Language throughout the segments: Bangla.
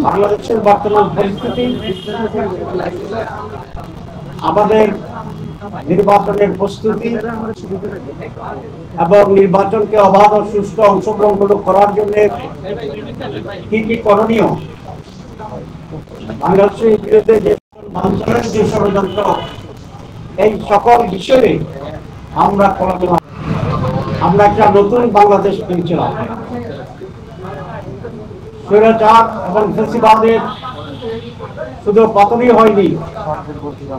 বাংলাদেশের বর্তমান পরিস্থিতি আমাদের নির্বাচনের প্রস্তুতি এবং নির্বাচনকে অবাধ ও সুষ্ঠু অংশগ্রহণমূলক করার জন্য কি কি করণীয়, বাংলাদেশের বিরুদ্ধে যে বাঞ্ছনের যে ষড়যন্ত্র, এই সকল বিষয়ে আমরা একটা নতুন বাংলাদেশ পেয়েছিলাম। স্বৈরাচার এবং ফ্যাসিবাদের শুধু পতনই হয়নি,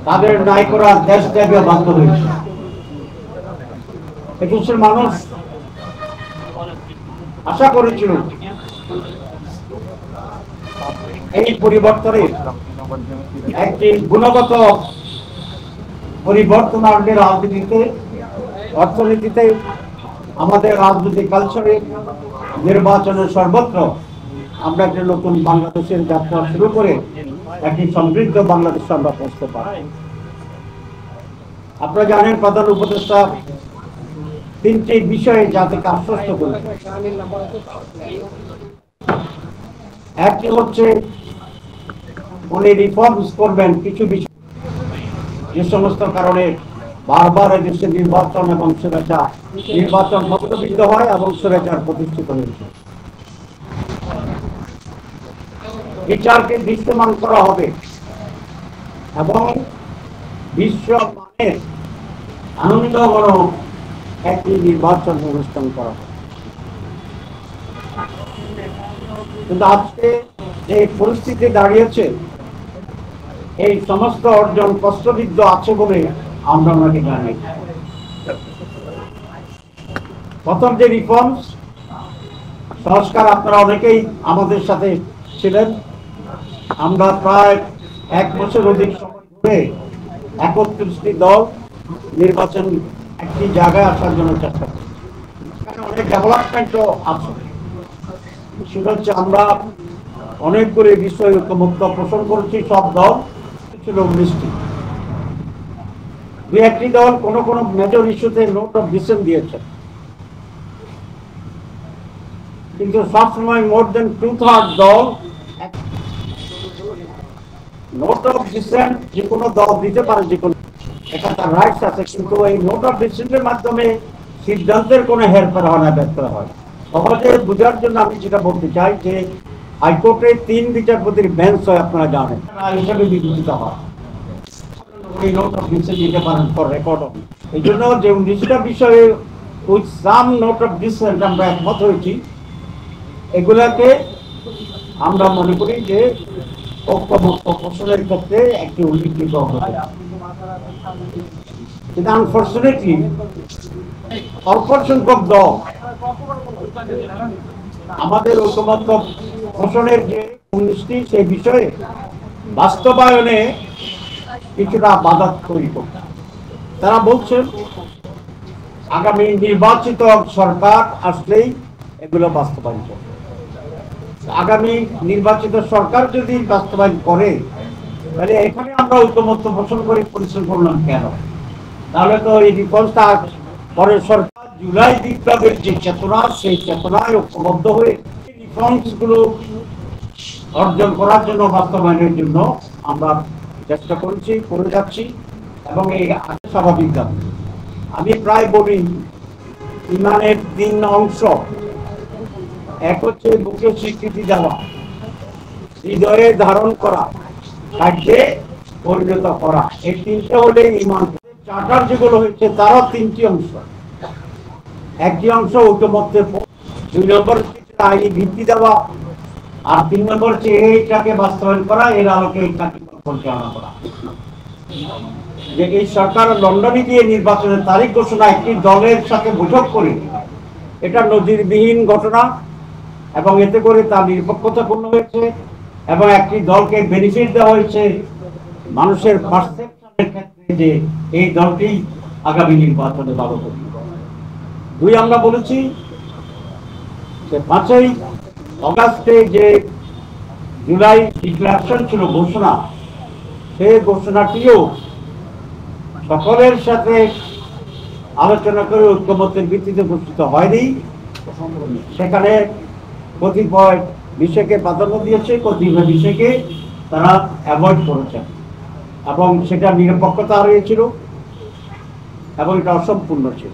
তাদের ন্যায় করার দেশ ত্যাগে বাধ্য হয়েছে। এদেশের মানুষ আশা করেছিল এই পরিবর্তনে একটি গুণগত পরিবর্তন আসবে রাজনীতিতে, অর্থনীতিতে, আমাদের রাজনৈতিক কালচারে, নির্বাচনের সর্বত্র আমরা একটি নতুন বাংলাদেশের যাত্রা শুরু করে একটি সমৃদ্ধ বাংলাদেশ আমরা পৌঁছতে পারি। আপনারা জানেন প্রধান উপদেষ্টা তিনটি বিষয়ে জাতিকে আশ্বস্ত করেছে। একটি হচ্ছে উনি রিফর্মস করবেন কিছু বিষয়, যে সমস্ত কারণে বারবার দেশের নির্বাচন এবং নির্বাচন ভগ্নবিদ্ধ হয় এবং স্বৈরাচার প্রতিষ্ঠিত হয়েছে। বিচারকে দৃশ্যমান করা হবে এবং বিশ্বমানের আনন্দঘন একটি নির্বাচন অনুষ্ঠান করা হবে। কিন্তু আজকে যে পরিস্থিতি দাঁড়িয়েছে, এই সমস্ত অর্জন কষ্টবিদ্ধ আছে বলে আমরা ওনাকে জানি। প্রথম যে রিফর্মস সংস্কার, আপনারা অনেকেই আমাদের সাথে ছিলেন। আমরা প্রায় 1 বছর অধিক সময় ধরে 31টি দল নির্বাচন একটি জায়গায় আসার জন্য চেষ্টা করি। অনেক ডেভেলপমেন্টও আছে। সেটা হচ্ছে আমরা অনেকগুলি বিষয় ঐক্যমত্য পোষণ করেছি। সব দল ছিল 19টি। 2-1টি দল কোনো কোনো মেজর ইস্যুতে নোট অফ ডিসেন্ট দিয়েছে, কিন্তু সবসময় মোর দেন 2/3 দল নোট অফ ডিসেন্ট যে কোনো দল দিতে পারে, যে কোনো, এটা তার রাইটস আছে। কিন্তু এই নোট অফ ডিসেন্টের মাধ্যমে সিদ্ধান্তের কোনো হেরফের হয় না, ব্যর্থ হয়। সহজে বোঝার জন্য আমি যেটা বলতে চাই যে হাইকোর্টে 3 বিচারপতির বেঞ্চ হয়, আপনারা জানেন, হিসেবে বিবেচিত হয়। এই নোট অফ ডিসেন্ট দিতে পারেন ফর রেকর্ড। এই জন্য যে 19টা বিষয়ে with some note of dissent আমরা একমত হয়েছি, এগুলাকে আমরা মনে করি যে ঐক্যমত্য পোষণের ক্ষেত্রে একটি উল্লেখযোগ্য হবে। কিন্তু আনফর্চুনেটলি অল্প সংখ্যক দল আমাদের ঐক্যমত্য পোষণের যে 19টি সেই বিষয়ে বাস্তবায়নে কিছুটা বাধা তৈরি করছে। তারা বলছেন আগামী নির্বাচিত সরকার আসলেই এগুলো বাস্তবায়ন করবে। আগামী নির্বাচিত সরকার যদি বাস্তবায়ন করে, তাহলে এখানে আমরা ঐক্যমত্য পোষণ করে পরিশ্রম করলাম কেন? তাহলে তো এই রিফর্মসটা পরের সরকার জুলাই বিপ্লবের যে চেতনা, সেই চেতনায় ঐক্যবদ্ধ হয়ে রিফর্মস গুলো অর্জন করার জন্য, বাস্তবায়নের জন্য আমরা চেষ্টা করছি, করে যাচ্ছি এবং এই স্বাভাবিক দাম। আমি প্রায় বলি ইমানের 3 অংশ। এক হচ্ছে বুকে স্বীকৃতি দেওয়া, হৃদয়ে ধারণ করা, কার্যে পরিণত করা। এই 3টে হলে ইমান। চার্টার যেগুলো হয়েছে তারও 3টি অংশ। একটি অংশ ঐক্যমত্যের, 2 নম্বর হচ্ছে আইনি ভিত্তি দেওয়া, আর 3 নম্বর হচ্ছে এইটাকে বাস্তবায়ন করা, এর আলোকে এইটাকে পরিচালনা করা। যে এই সরকার লন্ডনে গিয়ে নির্বাচনের তারিখ ঘোষণা একটি দলের সাথে বৈঠক করে, এটা নজিরবিহীন ঘটনা এবং এতে করে তার নিরপেক্ষতাপূর্ণ হয়েছে এবং একটি দলকে বেনিফিট দেওয়া হয়েছে মানুষের পারসেপশনের ক্ষেত্রে যে এই দলটি আগামী নির্বাচনে ভালো করবে। 2, আমরা বলেছি যে 5ই অগাস্টে যে জুলাই ডিক্লারেশন ছিল, ঘোষণা, সেই ঘোষণাটিও সকলের সাথে আলোচনা করে ঐক্যমত্যের ভিত্তিতে ঘোষিত হয়নি। সেখানে কতিপয় বিষয়কে প্রাধান্য দিয়েছে, দীর্ঘ বিষয়কে তারা অ্যাভয়েড করেছেন এবং সেটা নিরপেক্ষতা হারিয়েছিল এবং এটা অসম্পূর্ণ ছিল।